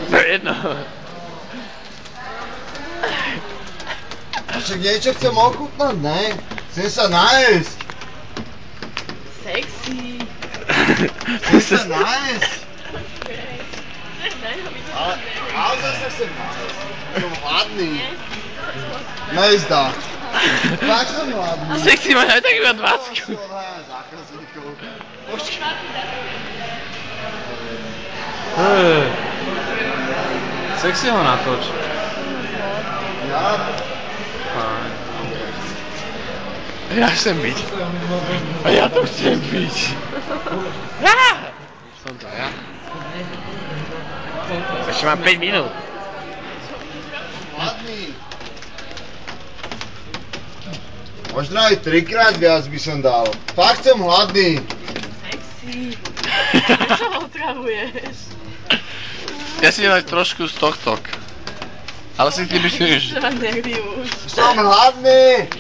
To je jedno. Však niečo chcem ochutnať, ne? Chcem sa nájsť. Sexy. Chcem sa nájsť. Ale naozaj sa chcem nájsť. Som hladný. Nezdá. Tak som hladný. Sexy máš aj tak iba 20. Zákazníkov. Počkaj. Sexy ho natoč. Ja? Ja chcem byť. A ja to chcem byť. Som to ja. Ešte mám 5 minút. Hladný. Možno aj 3-krát viac by som dal. Fakt som hladný. Sexy. Prečo ho otravuješ? Ja si dám trošku z tohto. Ale si ty myslíš... Som hladný.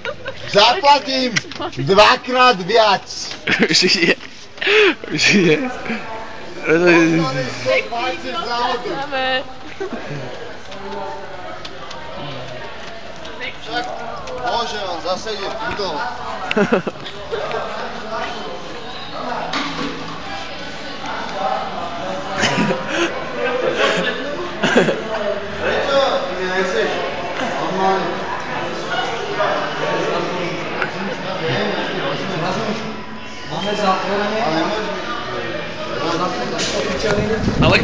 Zaplatím 2-krát viac. Už je. Už je. Však môže, on zase ide pudol. Prečo? Ty mi nechceš? Normálne. Máme zatvorené. Ale nemôžeme. Ale